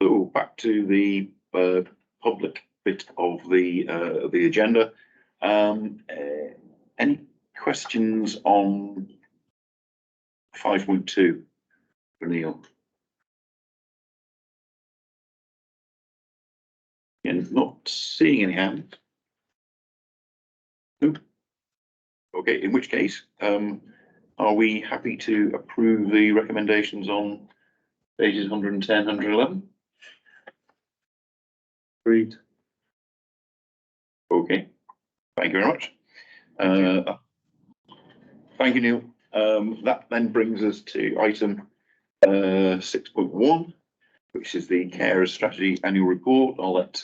So back to the public bit of the agenda. Any questions on 5.2 for Neil? And not seeing any hands. Nope. Okay, in which case, are we happy to approve the recommendations on pages 110, 111? Agreed. Okay, thank you very much. Thank you, Neil. That then brings us to item 6.1, which is the Carers Strategy Annual Report. I'll let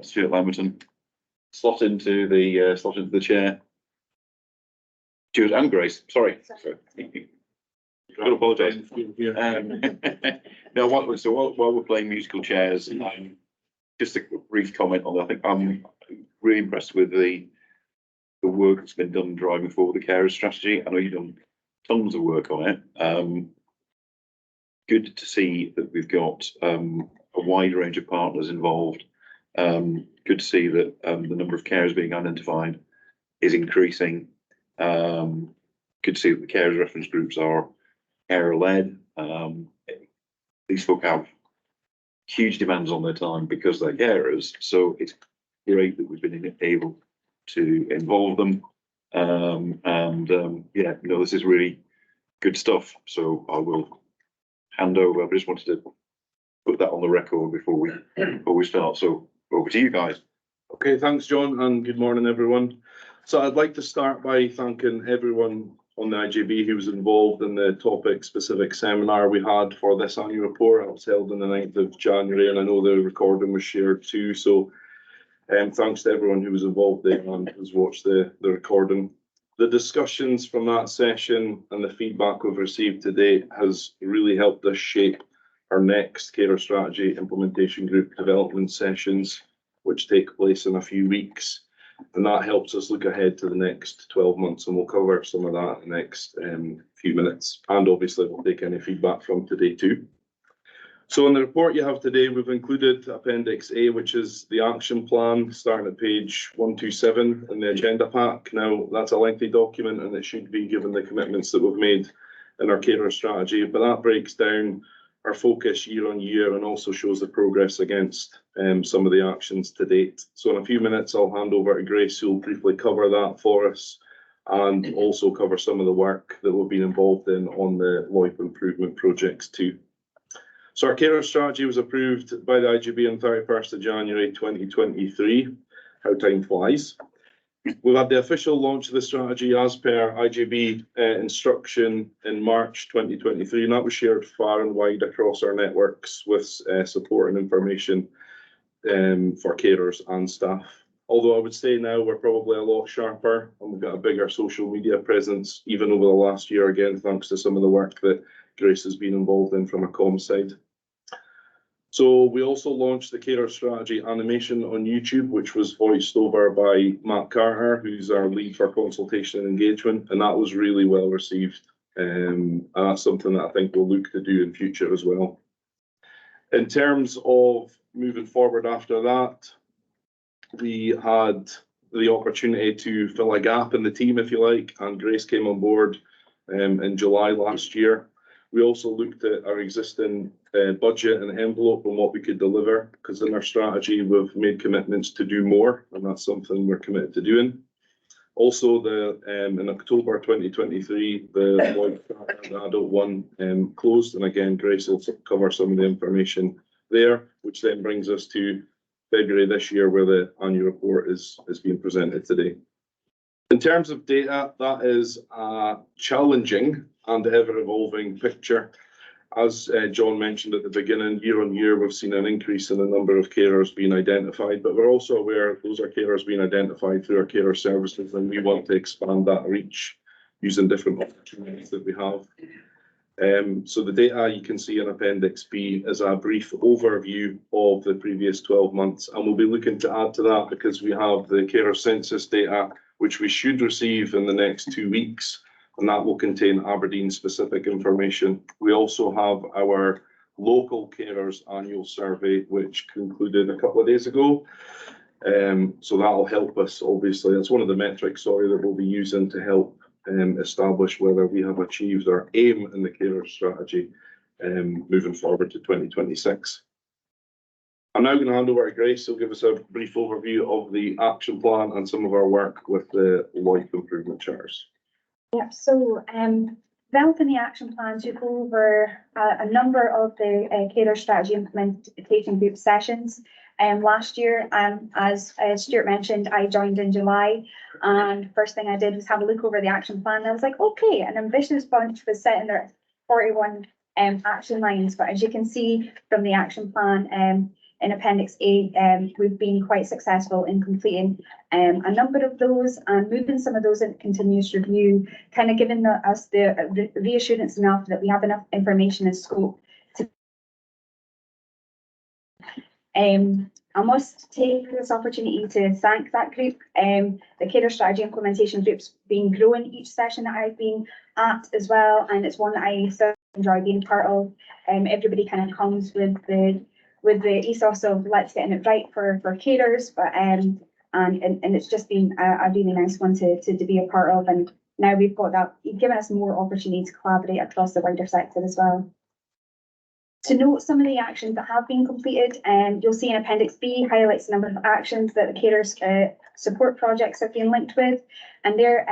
Stuart Lamberton slot into the chair. Stuart and Grace, sorry. I apologise. No, while we're playing musical chairs, just a brief comment on that. I think I'm really impressed with the work that's been done driving forward the Carers Strategy. I know you've done tons of work on it. Good to see that we've got a wide range of partners involved. Good to see that the number of carers being identified is increasing. Good to see that the carers reference groups are carer-led. These folk have huge demands on their time because they're carers, so it's great that we've been able to involve them. Yeah, no, this is really good stuff. So I will hand over. I just wanted to put that on the record before we start. So over to you guys. Okay, thanks, John, and good morning, everyone. So I'd like to start by thanking everyone on the IJB who was involved in the topic-specific seminar we had for this annual report. It was held on the 9th of January, and I know the recording was shared too. So thanks to everyone who was involved there and has watched the recording. The discussions from that session and the feedback we've received today has really helped us shape our next Carer Strategy Implementation Group development sessions, which take place in a few weeks. And that helps us look ahead to the next 12 months, and we'll cover some of that in the next few minutes. And obviously, we'll take any feedback from today too. So in the report you have today, we've included Appendix A, which is the action plan, starting at page 127 in the agenda pack. Now, that's a lengthy document, and it should be given the commitments that we've made in our carer strategy, but that breaks down our focus year on year and also shows the progress against some of the actions to date. So in a few minutes, I'll hand over to Grace, who will briefly cover that for us and also cover some of the work that we've been involved in on the LOIP improvement projects too. So our carer strategy was approved by the IJB on 31st of January 2023. How time flies. We've had the official launch of the strategy as per IJB instruction in March 2023, and that was shared far and wide across our networks with support and information for carers and staff. Although I would say now we're probably a lot sharper and we've got a bigger social media presence even over the last year, again, thanks to some of the work that Grace has been involved in from a comm side. So we also launched the Carer Strategy animation on YouTube, which was voiced over by Matt Carter, who's our lead for consultation and engagement, and that was really well received. And that's something that I think we'll look to do in future as well. In terms of moving forward after that, we had the opportunity to fill a gap in the team, if you like, and Grace came on board in July last year. We also looked at our existing budget and envelope and what we could deliver, because in our strategy, we've made commitments to do more, and that's something we're committed to doing. Also, in October 2023, the adult one closed, and again, Grace will cover some of the information there, which then brings us to February this year, where the annual report is being presented today. In terms of data, that is a challenging and ever-evolving picture. As John mentioned at the beginning, year on year, we've seen an increase in the number of carers being identified, but we're also aware those are carers being identified through our carer services, and we want to expand that reach using different opportunities that we have. So the data you can see in Appendix B is a brief overview of the previous 12 months, and we'll be looking to add to that because we have the carer census data, which we should receive in the next 2 weeks, and that will contain Aberdeen specific information. We also have our local carers annual survey, which concluded a couple of days ago. So that'll help us, obviously. It's one of the metrics, sorry, that we'll be using to help establish whether we have achieved our aim in the carer strategy moving forward to 2026. I'm now going to hand over to Grace, who'll give us a brief overview of the action plan and some of our work with the LOIP improvement charters. Yep, so developing the action plan to go over a number of the carer strategy implementation group sessions. Last year, as Stuart mentioned, I joined in July, and first thing I did was have a look over the action plan. And I was like, okay, an ambitious bunch was set in there 41 action lines, but as you can see from the action plan in Appendix A, we've been quite successful in completing a number of those and moving some of those into continuous review, kind of giving us the reassurance enough that we have enough information and scope to. I must take this opportunity to thank that group. The carer strategy implementation group's been growing each session that I've been at as well, and it's one that I so enjoy being part of. Everybody kind of comes with the ethos of let's get it right for carers, but and it's just been a really nice one to be a part of, and now we've got that, given us more opportunity to collaborate across the wider sector as well. To note some of the actions that have been completed, you'll see in Appendix B highlights the number of actions that the carers support projects have been linked with, and they're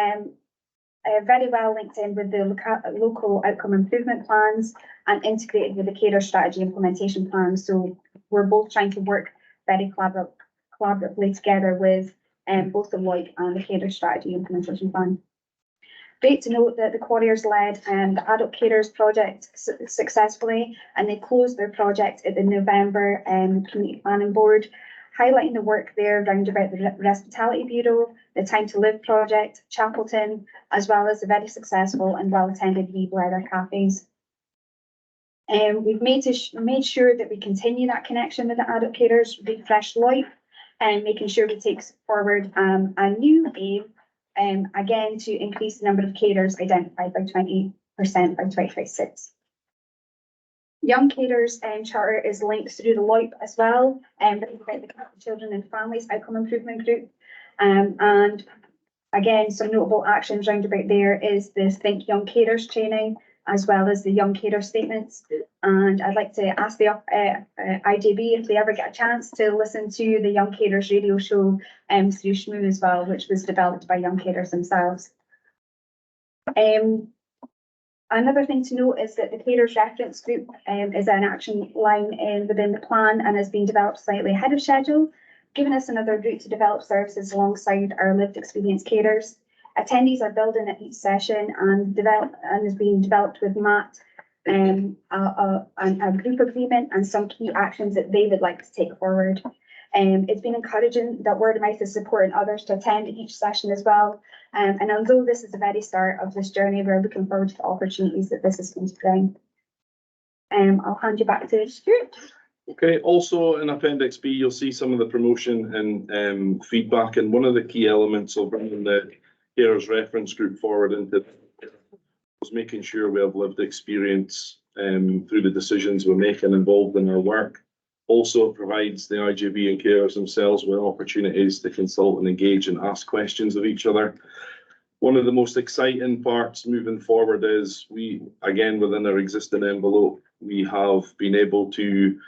very well linked in with the local outcome improvement plans and integrated with the carer strategy implementation plan. So we're both trying to work very collaboratively together with both the LOIP and the carer strategy implementation plan. Great to note that the Quarriers led the Adult Carers project successfully, and they closed their project at the November Community Planning Board, highlighting the work there round about the Hospitality Bureau, the Time to Live project, Chapelton, as well as the very successful and well-attended Wee Blether cafes. We've made sure that we continue that connection with the Adult Carers, refresh LOIP, and making sure we take forward a new aim, again, to increase the number of carers identified by 20% by 2026. Young Carers Charter is linked through the LOIP as well, the Children and Families Outcome Improvement Group. And again, some notable actions round about there is the Think Young Carers training, as well as the Young Carer statements. And I'd like to ask the IJB if they ever get a chance to listen to the Young Carers radio show through SHMOO as well, which was developed by Young Carers themselves. Another thing to note is that the Carers Reference Group is an action line within the plan and has been developed slightly ahead of schedule, giving us another route to develop services alongside our lived experience carers. Attendees are building at each session and is being developed with Matt, a group agreement and some key actions that they would like to take forward. It's been encouraging that word of mouth is supporting others to attend each session as well. And although this is the very start of this journey, we're looking forward to the opportunities that this is going to bring. I'll hand you back to Stuart. Okay, also in Appendix B, you'll see some of the promotion and feedback, and one of the key elements of bringing the Carers Reference Group forward into was making sure we have lived experience through the decisions we're making involved in our work. Also, it provides the IJB and carers themselves with opportunities to consult and engage and ask questions of each other. One of the most exciting parts moving forward is we, again, within our existing envelope, we have been able to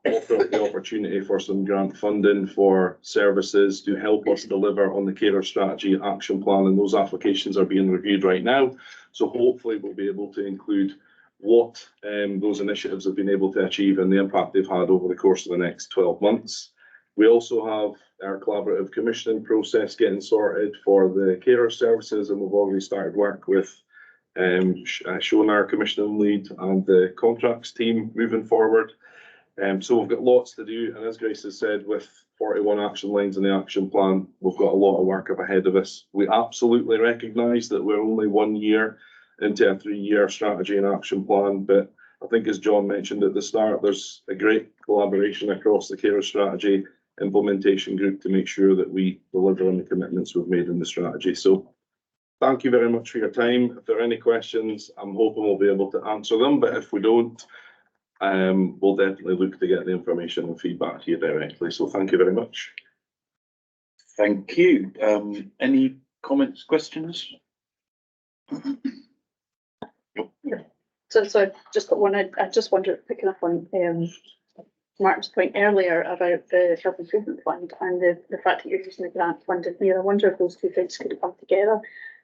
offer the opportunity for some grant funding for services to help us deliver on the carer strategy action plan, and those applications are being reviewed right now. So hopefully we'll be able to include what those initiatives have been able to achieve and the impact they've had over the course of the next 12 months. We also have our collaborative commissioning process getting sorted for the carer services, and we've already started work with showing our commissioning lead and the contracts team moving forward. So we've got lots to do, and as Grace has said, with 41 action lines in the action plan, we've got a lot of work up ahead of us. We absolutely recognise that we're only 1 year into a 3-year strategy and action plan, but I think, as John mentioned at the start, there's a great collaboration across the carer strategy implementation group to make sure that we deliver on the commitments we've made in the strategy. So thank you very much for your time. If there are any questions, I'm hoping we'll be able to answer them, but if we don't, we'll definitely look to get the information and feedback to you directly. So thank you very much. Thank you. Any comments, questions? So I just got one, I just wondered, picking up on Martin's point earlier about the Health Improvement Fund and the fact that you're using the grant funded here. I wonder if those two things could come together.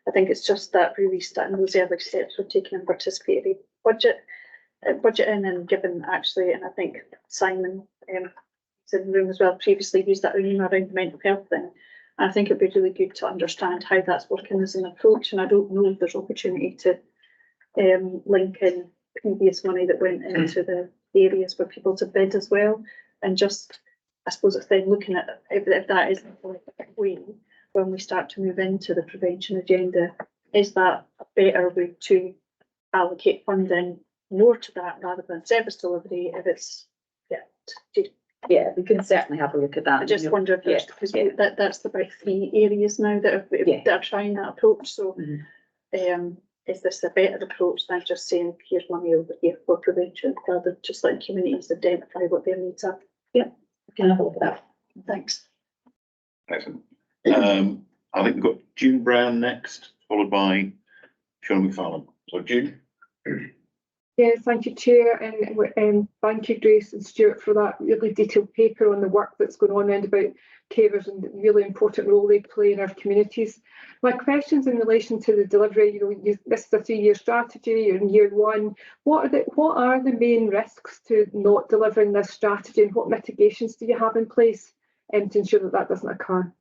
I think it's just that really starting those early steps we're taking in participatory budgeting and given actually, and I think Simon is in the room as well, previously used that around the mental health thing. And I think it'd be really good to understand how that's working as an approach, and I don't know if there's opportunity to link in previous money that went into the areas for people to bid as well. And just, I suppose, if then looking at if that is the way when we start to move into the prevention agenda, is that a better way to allocate funding more to that rather than service delivery if it's, Yeah, we can certainly have a look at that. I just wonder if there's, because that's about 3 areas now that are trying that approach. So is this a better approach than just saying here's money over here for prevention, rather than just letting communities identify what their needs are? Yeah, we can have a look at that. Thanks. Excellent. I think we've got June Brown next, followed by Sean McFarlane. So June. Yeah, thank you, Chair, and thank you, Grace and Stuart, for that really detailed paper on the work that's going on and about carers and the really important role they play in our communities. My question's in relation to the delivery. This is a 3-year strategy. You're in year 1. What are the main risks to not delivering this strategy, and what mitigations do you have in place to ensure that that doesn't occur?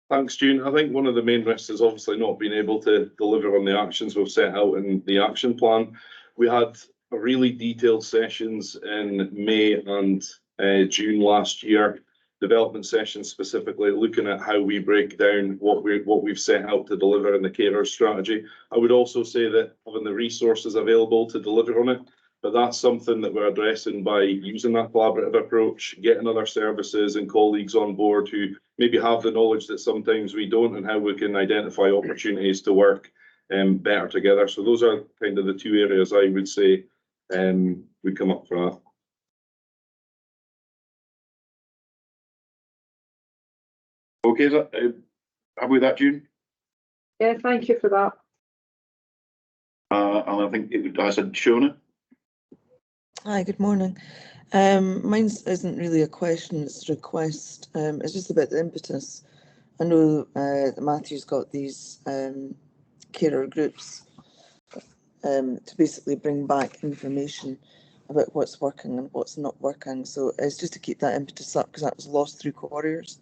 Thanks, June. I think one of the main risks is obviously not being able to deliver on the actions we've set out in the action plan. We had a really detailed sessions in May and June last year, development sessions specifically looking at how we break down what we've set out to deliver in the carer strategy. I would also say that having the resources available to deliver on it, but that's something that we're addressing by using that collaborative approach, getting other services and colleagues on board who maybe have the knowledge that sometimes we don't, and how we can identify opportunities to work better together. So those are kind of the 2 areas I would say we come up for that. Okay, is that, happy with that, June? Yeah, thank you for that. And I think I said Shona. Hi, good morning. Mine isn't really a question, it's a request. It's just about the impetus. I know that Matthew's got these carer groups to basically bring back information about what's working and what's not working. So it's just to keep that impetus up, because that was lost through Quarriers.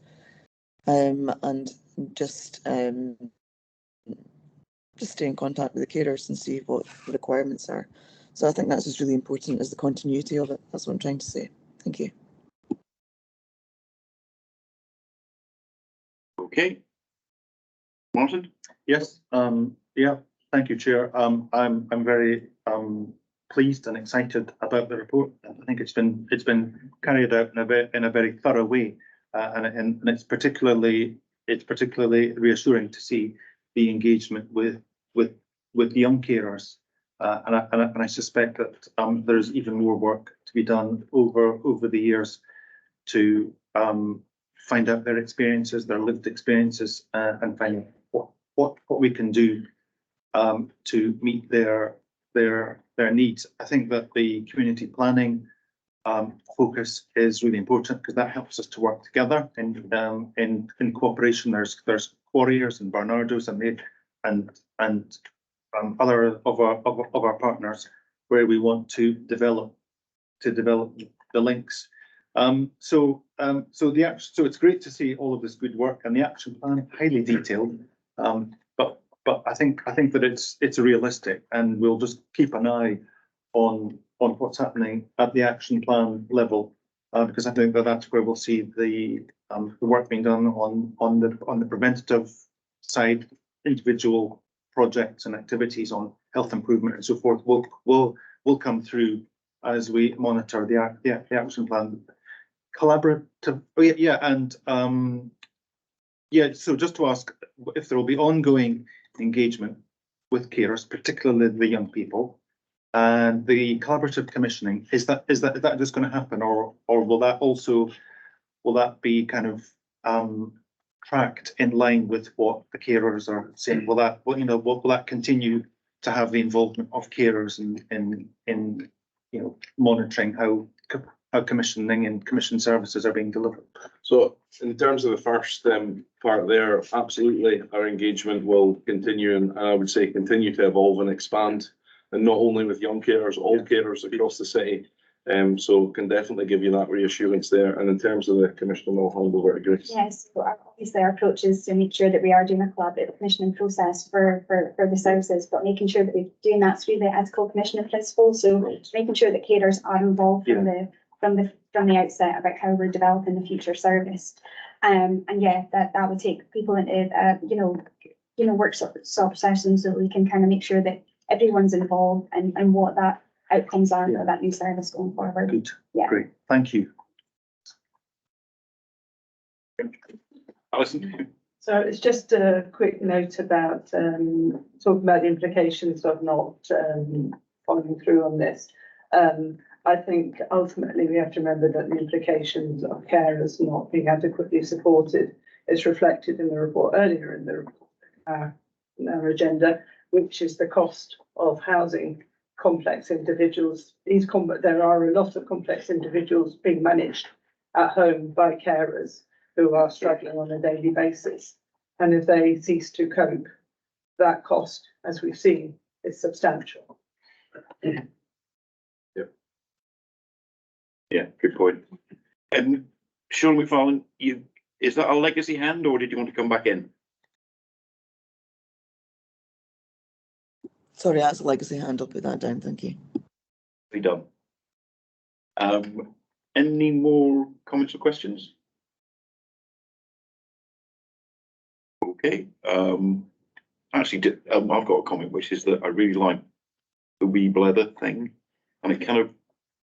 And just stay in contact with the carers and see what the requirements are. So I think that's just really important, is the continuity of it. That's what I'm trying to say. Thank you. Okay. Martin? Yes, yeah, thank you, Chair. I'm very pleased and excited about the report. I think it's been carried out in a very thorough way, and it's particularly reassuring to see the engagement with young carers. And I suspect that there's even more work to be done over the years to find out their experiences, their lived experiences, and find out what we can do to meet their needs. I think that the community planning focus is really important, because that helps us to work together in cooperation. There's Quarriers and Barnardo's and other of our partners where we want to develop the links. So it's great to see all of this good work, and the action plan highly detailed. But I think that it's realistic, and we'll just keep an eye on what's happening at the action plan level, because I think that that's where we'll see the work being done on the preventative side. Individual projects and activities on health improvement and so forth will come through as we monitor the action plan. Collaborative, so just to ask if there will be ongoing engagement with carers, particularly the young people, And the collaborative commissioning, is that just going to happen, or will that also, will that be kind of tracked in line with what the carers are saying? Will that, will that continue to have the involvement of carers in monitoring how commissioning and commission services are being delivered? So in terms of the first part there, absolutely, our engagement will continue, and I would say continue to evolve and expand, and not only with young carers, all carers across the city. So can definitely give you that reassurance there. And in terms of the commissioner, I'll hand over to Grace. Yes, so obviously our approach is to make sure that we are doing a collaborative commissioning process for the services, but making sure that we're doing that through the ethical commissioning principle. So making sure that carers are involved from the outset about how we're developing the future service. And yeah, that would take people into workshop sessions so we can kind of make sure that everyone's involved and what that outcomes are for that new service going forward. Good, Yeah. great, thank you. Alison? So it's just a quick note about talking about the implications of not following through on this. I think ultimately we have to remember that the implications of carers not being adequately supported is reflected in the report earlier in the our agenda, which is the cost of housing complex individuals. There are a lot of complex individuals being managed at home by carers who are struggling on a daily basis. And if they cease to cope, that cost, as we've seen, is substantial. Yeah, good point. And Sean McFarlane, is that a legacy hand, or did you want to come back in? Sorry, that's a legacy hand. I'll put that down. Thank you. Be done. Any more comments or questions? Okay. Actually, I've got a comment, which is that I really like the wee blether thing, and it kind of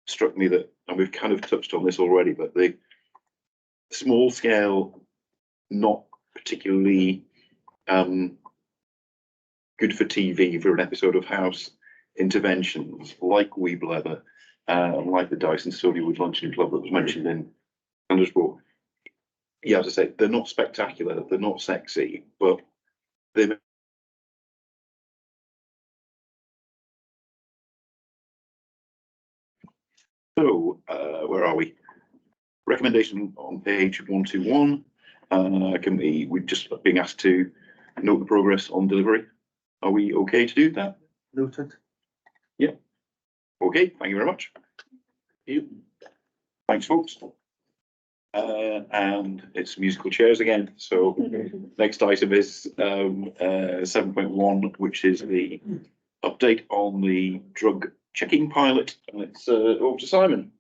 struck me that, and we've kind of touched on this already, but the small scale, not particularly good for TV for an episode of House interventions like wee blether, like the Dyson Storywood Luncheon Club that was mentioned in Sanders' book. Yeah, as I say, they're not spectacular, they're not sexy, but they're so where are we? Recommendation on page 121. We're just being asked to note the progress on delivery. Are we okay to do that? Noted. Yeah. Okay, thank you very much. Thanks, folks. And it's musical chairs again. So next item is 7.1, which is the update on the drug checking pilot. And it's over to Simon.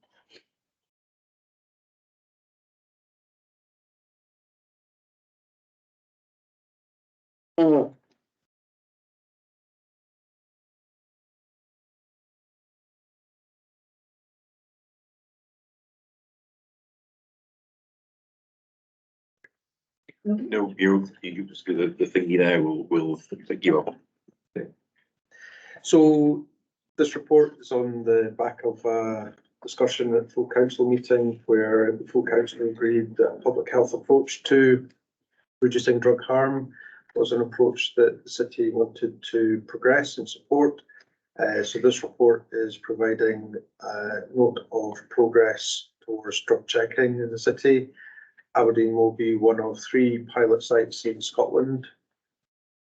No, you just do the thingy there. We'll pick you up. So this report is on the back of a discussion at full council meeting where the full council agreed that a public health approach to reducing drug harm was an approach that the city wanted to progress and support. So this report is providing a note of progress towards drug checking in the city. Aberdeen will be one of 3 pilot sites in Scotland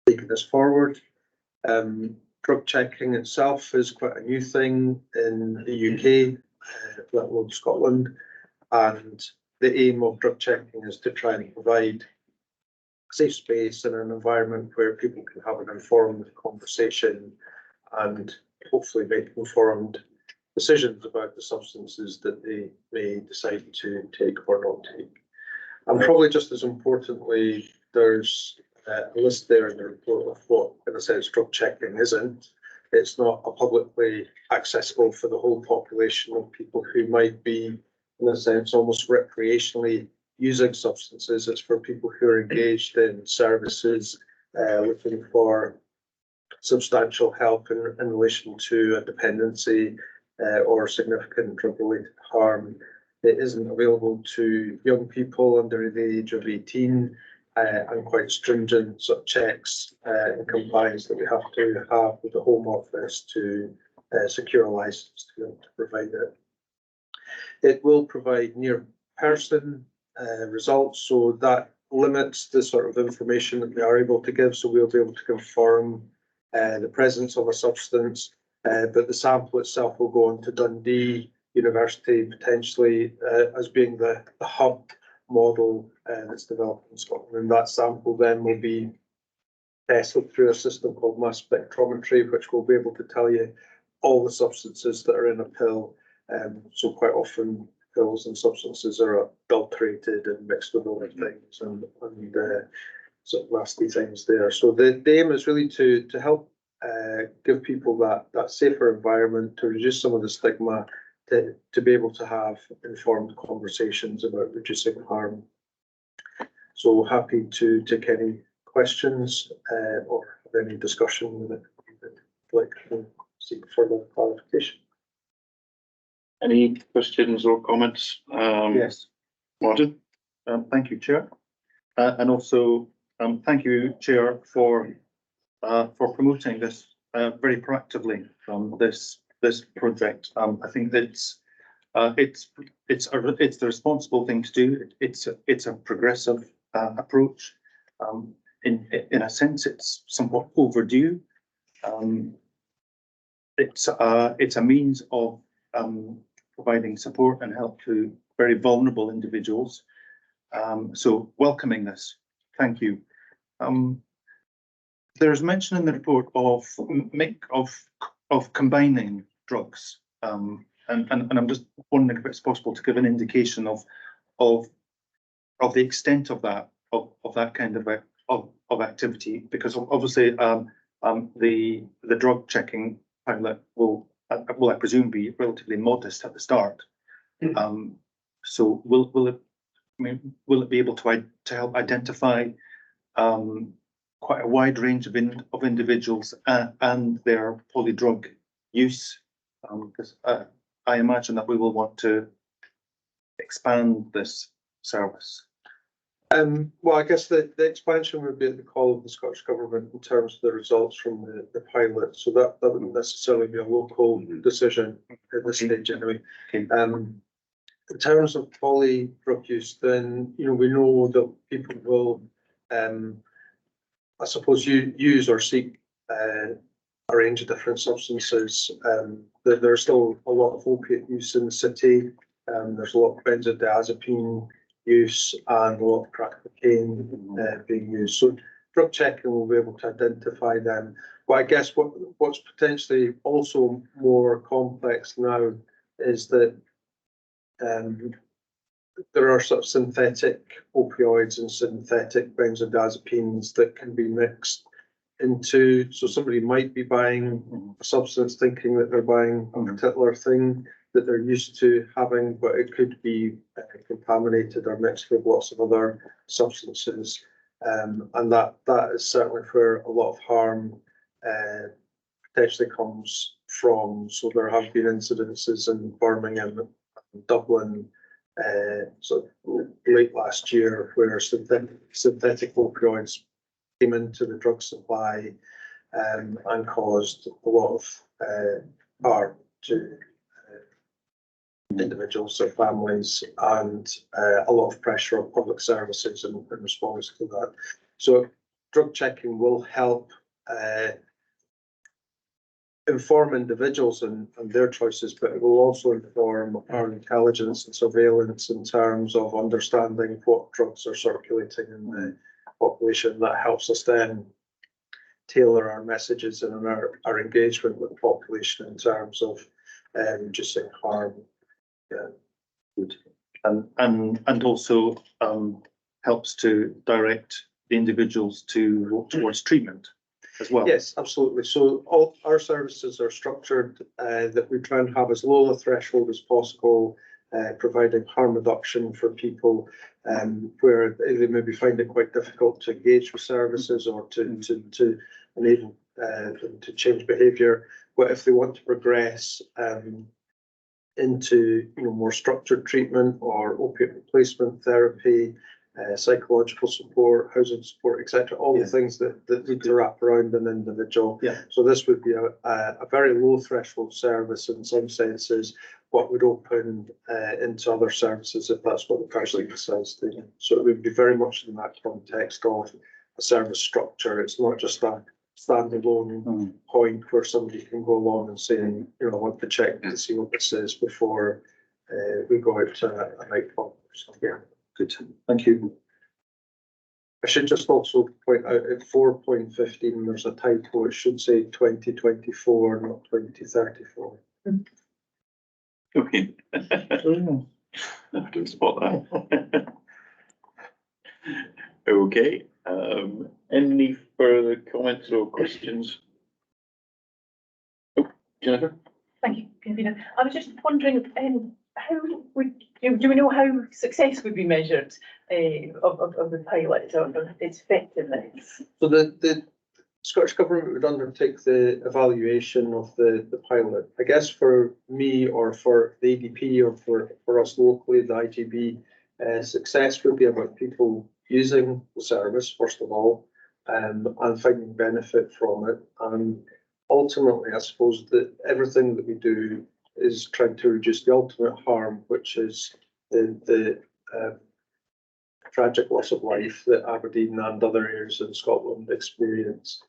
taking this forward. Drug checking itself is quite a new thing in the UK, let alone Scotland, and the aim of drug checking is to try and provide a safe space and an environment where people can have an informed conversation and hopefully make informed decisions about the substances that they may decide to take or not take. And probably just as importantly, there's a list there in the report of what, in a sense, drug checking isn't. It's not a publicly accessible for the whole population of people who might be, in a sense, almost recreationally using substances. It's for people who are engaged in services, looking for substantial help in relation to a dependency or significant drug-related harm. It isn't available to young people under the age of 18, and quite stringent sort of checks and compliance that we have to have with the Home Office to secure a license to be able to provide it. It will provide near person results, so that limits the sort of information that we are able to give. So we'll be able to confirm the presence of a substance, but the sample itself will go on to Dundee University, potentially as being the hub model that's developed in Scotland. And that sample then will be tested through a system called mass spectrometry, which will be able to tell you all the substances that are in a pill. So quite often pills and substances are adulterated and mixed with other things and sort of nasty things there. So the aim is really to help give people that safer environment, to reduce some of the stigma, to be able to have informed conversations about reducing harm. So happy to take any questions or have any discussion that you'd like to seek further clarification. Any questions or comments? Yes. Martin? Thank you, Chair. And also, thank you, Chair, for promoting this very proactively this project. I think that it's the responsible thing to do. It's a progressive approach. In a sense, it's somewhat overdue. It's a means of providing support and help to very vulnerable individuals. So welcoming this, thank you. There's mention in the report of combining drugs, and I'm just wondering if it's possible to give an indication of the extent of that kind of activity, because obviously the drug checking pilot will I presume be relatively modest at the start. So will it be able to help identify quite a wide range of individuals and their polydrug use? Because I imagine that we will want to expand this service. Well, I guess the expansion would be at the call of the Scottish Government in terms of the results from the pilot. So that wouldn't necessarily be a local decision at this stage anyway. Okay. In terms of polydrug use, then we know that people will, I suppose, use or seek a range of different substances. There's still a lot of opiate use in the city. There's a lot of benzodiazepine use and a lot of crack cocaine being used. So drug checking will be able to identify them. But I guess what's potentially also more complex now is that there are sort of synthetic opioids and synthetic benzodiazepines that can be mixed into. So somebody might be buying a substance thinking that they're buying a particular thing that they're used to having, but it could be contaminated or mixed with lots of other substances. And that is certainly where a lot of harm potentially comes from. So there have been incidences in Birmingham and Dublin so late last year where synthetic opioids came into the drug supply and caused a lot of harm to individuals, their families, and a lot of pressure on public services in response to that. So drug checking will help inform individuals and their choices, but it will also inform our intelligence and surveillance in terms of understanding what drugs are circulating in the population. That helps us then tailor our messages and our engagement with the population in terms of reducing harm. Yeah. Good. And also helps to direct the individuals towards treatment as well. Yes, absolutely. So all our services are structured that we try and have as low a threshold as possible, providing harm reduction for people where they maybe find it quite difficult to engage with services or to enable them to change behaviour. But if they want to progress into more structured treatment or opiate replacement therapy, psychological support, housing support, etc., all the things that need to wrap around an individual. So this would be a very low threshold service in some senses, what would open into other services if that's what the person decides to do. So it would be very much in that context of a service structure. It's not just a standalone point where somebody can go along and say, I want to check to see what this is before we go out to a nightclub. So, yeah, good. Thank you. I should just also point out at 4.15, there's a typo. It should say 2024, not 2034. Okay. I didn't spot that. Okay. Any further comments or questions? Oh, Jennifer? Thank you, Convener. I was just wondering, how do we know how success would be measured of the pilot or its effectiveness? So the Scottish Government would undertake the evaluation of the pilot. I guess for me or for the ADP or for us locally, the IGB, success would be about people using the service, first of all, and finding benefit from it. And ultimately, I suppose that everything that we do is trying to reduce the ultimate harm, which is the tragic loss of life that Aberdeen and other areas in Scotland experience.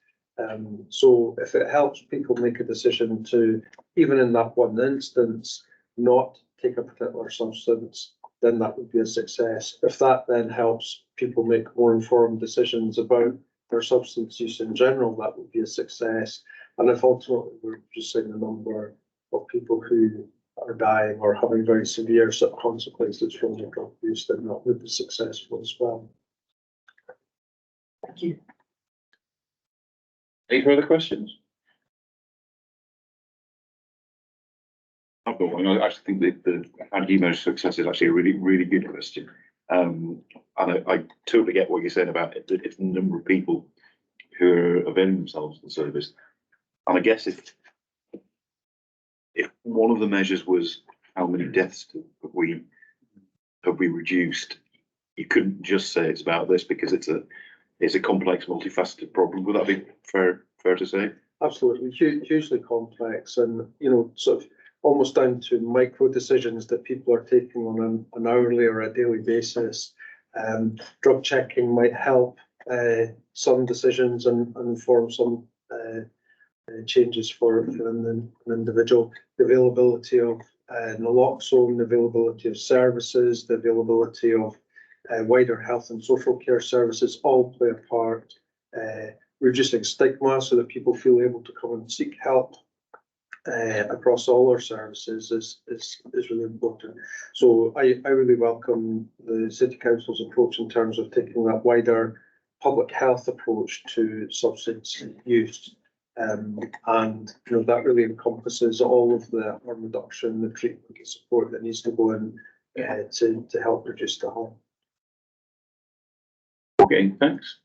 So if it helps people make a decision to, even in that one instance, not take a particular substance, then that would be a success. If that then helps people make more informed decisions about their substance use in general, that would be a success. And if ultimately we're reducing the number of people who are dying or having very severe consequences from their drug use, then that would be successful as well. Thank you. Any further questions? I've got one. I actually think the anti-measure success is actually a really, really good question. And I totally get what you're saying about it. It's the number of people who are availing themselves of the service. And I guess if one of the measures was how many deaths have we reduced, you couldn't just say it's about this because it's a complex, multifaceted problem. Would that be fair to say? Absolutely, hugely complex, and sort of almost down to micro decisions that people are taking on an hourly or a daily basis. Drug checking might help some decisions and inform some changes for an individual. The availability of naloxone, the availability of services, the availability of wider health and social care services all play a part. Reducing stigma so that people feel able to come and seek help across all our services is really important. So I really welcome the City Council's approach in terms of taking that wider public health approach to substance use. And that really encompasses all of the harm reduction, the treatment, the support that needs to go in to help reduce the harm. Okay, thanks.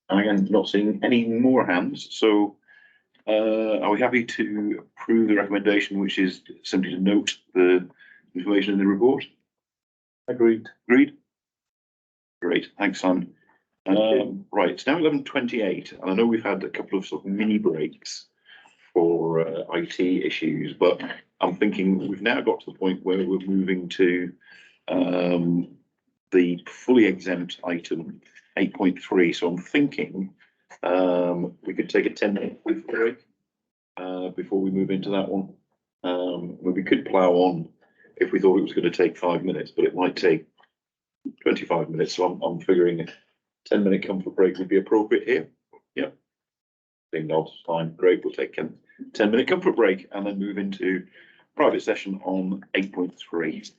And again, not seeing any more hands, so are we happy to approve the recommendation, which is simply to note the information in the report? Agreed. Agreed? Great, thanks, Simon. Right, it's now 11:28, and I know we've had a couple of sort of mini breaks for IT issues, but I'm thinking we've now got to the point where we're moving to the fully exempt item 8.3. So I'm thinking we could take a 10-minute break before we move into that one. We could plough on if we thought it was going to take 5 minutes, but it might take 25 minutes. So I'm figuring a 10-minute comfort break would be appropriate here. Yep. Ding nods, fine, great. We'll take a 10-minute comfort break and then move into private session on 8.3.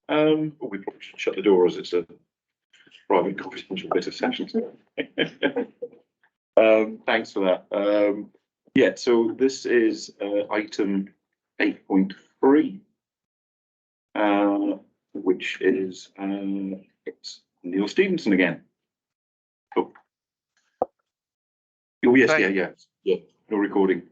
We probably should shut the door as it's a private confidential bit of session. Thanks for that. Yeah, so this is item 8.3, which is it's Neil Stevenson again. Oh, yes, Thank- yeah, no recording.